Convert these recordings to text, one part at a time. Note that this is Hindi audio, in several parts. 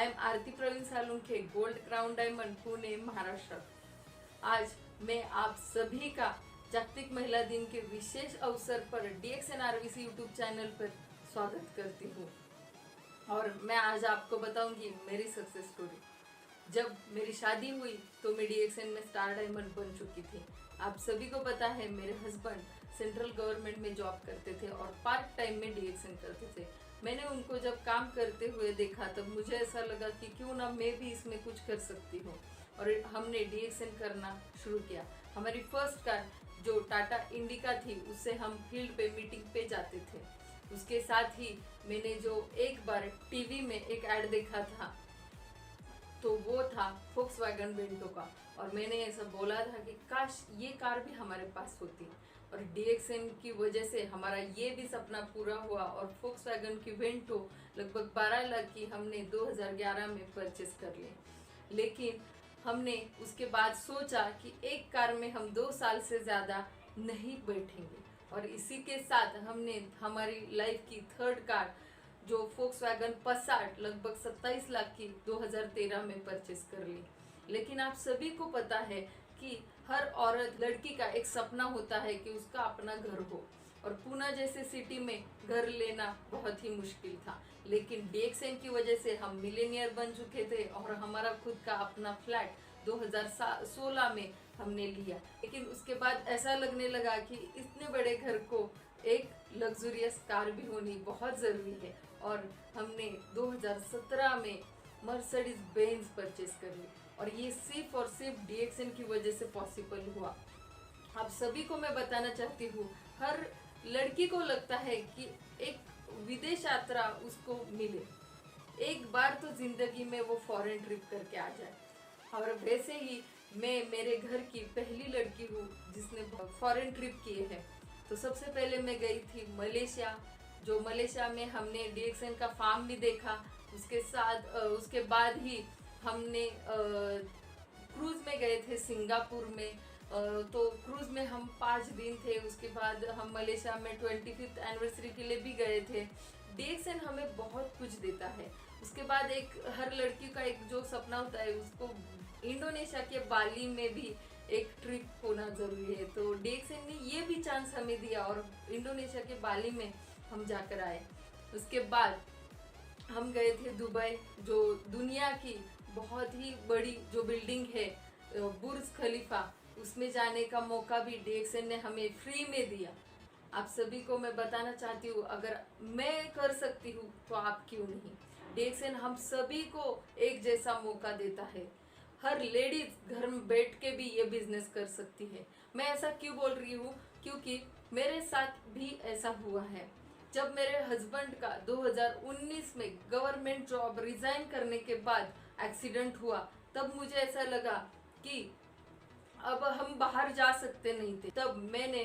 I am Aarti Praveen Salunkhe, gold crown diamond, Pune, Maharashtra. आज मैं आप सभी का जागतिक महिला दिन के विशेष अवसर पर DXNRVC यूट्यूब चैनल पर स्वागत करती हूँ। और मैं आज आपको बताऊंगी मेरी सक्सेस स्टोरी। जब मेरी शादी हुई तो मैं DXN में स्टार डायमंड बन चुकी थी। आप सभी को पता है मेरे हस्बैंड सेंट्रल गवर्नमेंट में जॉब करते थे और पार्ट टाइम में DXN करते थे। मैंने उनको जब काम करते हुए देखा तब मुझे ऐसा लगा कि क्यों ना मैं भी इसमें कुछ कर सकती हूँ, और हमने DXN करना शुरू किया। हमारी फर्स्ट कार जो टाटा इंडिका थी उससे हम फील्ड पे मीटिंग पे जाते थे। उसके साथ ही मैंने जो एक बार टीवी में एक ऐड देखा था तो वो था फोक्सवैगन बेंटो का, और मैंने ऐसा बोला था कि काश ये कार भी हमारे पास होती। और DXN की वजह से हमारा ये भी सपना पूरा हुआ और फोक्सवैगन की वेंटो लगभग 12 लाख की हमने 2011 में परचेस कर ली। लेकिन हमने उसके बाद सोचा कि एक कार में हम 2 साल से ज़्यादा नहीं बैठेंगे, और इसी के साथ हमने हमारी लाइफ की थर्ड कार जो फोक्सवैगन पसाट लगभग 27 लाख की 2013 में परचेस कर ली। लेकिन आप सभी को पता है कि हर औरत लड़की का एक सपना होता है कि उसका अपना घर हो, और पुणे जैसे सिटी में घर लेना बहुत ही मुश्किल था। लेकिन DXN की वजह से हम मिलेनियर बन चुके थे और हमारा खुद का अपना फ्लैट 2016 में हमने लिया। लेकिन उसके बाद ऐसा लगने लगा कि इतने बड़े घर को एक लग्जरियस कार भी होनी बहुत ज़रूरी है, और हमने 2017 में मर्सिडीज बेंज परचेस कर ली, और ये सिर्फ और सिर्फ DXN की वजह से पॉसिबल हुआ। आप सभी को मैं बताना चाहती हूँ, हर लड़की को लगता है कि एक विदेश यात्रा उसको मिले, एक बार तो जिंदगी में वो फॉरेन ट्रिप करके आ जाए। और वैसे ही मैं मेरे घर की पहली लड़की हूँ जिसने फॉरेन ट्रिप किए हैं। तो सबसे पहले मैं गई थी मलेशिया, जो मलेशिया में हमने DXN का फार्म भी देखा। उसके बाद ही हमने क्रूज में गए थे सिंगापुर में। तो क्रूज में हम 5 दिन थे। उसके बाद हम मलेशिया में 25th एनिवर्सरी के लिए भी गए थे। DXN हमें बहुत कुछ देता है। उसके बाद एक हर लड़की का एक जो सपना होता है उसको इंडोनेशिया के बाली में भी एक ट्रिप होना जरूरी है। तो DXN ने ये भी चांस हमें दिया और इंडोनेशिया के बाली में हम जाकर आए। उसके बाद हम गए थे दुबई, जो दुनिया की बहुत ही बड़ी जो बिल्डिंग है बुर्ज खलीफा, उसमें जाने का मौका भी DXN ने हमें फ्री में दिया। आप सभी को मैं बताना चाहती हूँ, अगर मैं कर सकती हूँ तो आप क्यों नहीं। DXN हम सभी को एक जैसा मौका देता है। हर लेडीज घर में बैठ के भी ये बिजनेस कर सकती है। मैं ऐसा क्यों बोल रही हूँ, क्योंकि मेरे साथ भी ऐसा हुआ है। जब मेरे हस्बैंड का 2019 में गवर्नमेंट जॉब रिजाइन करने के बाद एक्सीडेंट हुआ, तब मुझे ऐसा लगा कि अब हम बाहर जा सकते नहीं थे। तब मैंने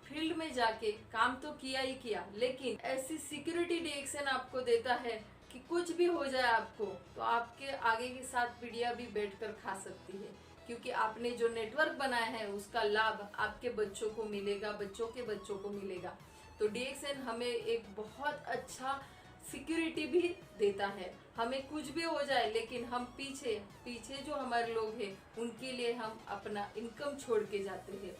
फील्ड में जाके काम तो किया ही किया, लेकिन ऐसी सिक्योरिटी DXN आपको देता है कि कुछ भी हो जाए आपको तो आपके आगे की 7 पीढ़ियां भी बैठकर खा सकती है, क्योंकि आपने जो नेटवर्क बनाया है उसका लाभ आपके बच्चों को मिलेगा, बच्चों के बच्चों को मिलेगा। तो DXN हमें एक बहुत अच्छा सिक्योरिटी भी देता है। हमें कुछ भी हो जाए लेकिन हम पीछे जो हमारे लोग हैं उनके लिए हम अपना इनकम छोड़ के जाते हैं।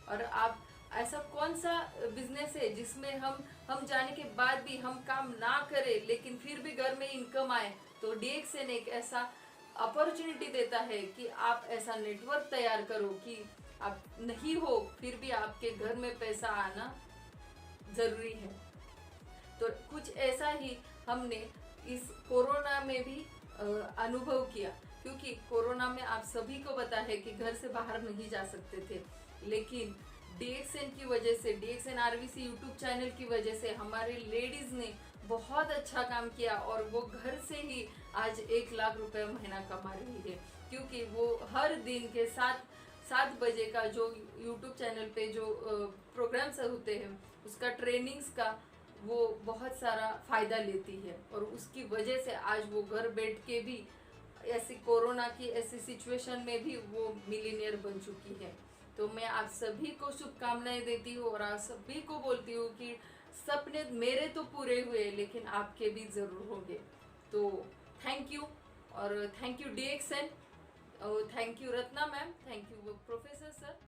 और आप ऐसा कौन सा बिजनेस है जिसमें हम जाने के बाद भी हम काम ना करें लेकिन फिर भी घर में इनकम आए। तो DXN एक ऐसा अपॉर्चुनिटी देता है कि आप ऐसा नेटवर्क तैयार करो कि आप नहीं हो फिर भी आपके घर में पैसा आना जरूरी है। तो कुछ ऐसा ही हमने इस कोरोना में भी अनुभव किया, क्योंकि कोरोना में आप सभी को पता है कि घर से बाहर नहीं जा सकते थे। लेकिन DXN की वजह से, DXNRVC यूट्यूब चैनल की वजह से हमारे लेडीज ने बहुत अच्छा काम किया, और वो घर से ही आज 1 लाख रुपए महीना कमा रही है। क्योंकि वो हर दिन के 7 बजे का जो यूट्यूब चैनल पे जो प्रोग्राम्स होते हैं उसका ट्रेनिंग्स का वो बहुत सारा फायदा लेती है, और उसकी वजह से आज वो घर बैठ के भी ऐसी कोरोना की ऐसी सिचुएशन में भी वो मिलीनियर बन चुकी है। तो मैं आप सभी को शुभकामनाएं देती हूँ और आप सभी को बोलती हूँ कि सपने मेरे तो पूरे हुए लेकिन आपके भी जरूर होंगे। तो थैंक यू, और thank you DXN, thank you Ratna ma'am, thank you professor sir.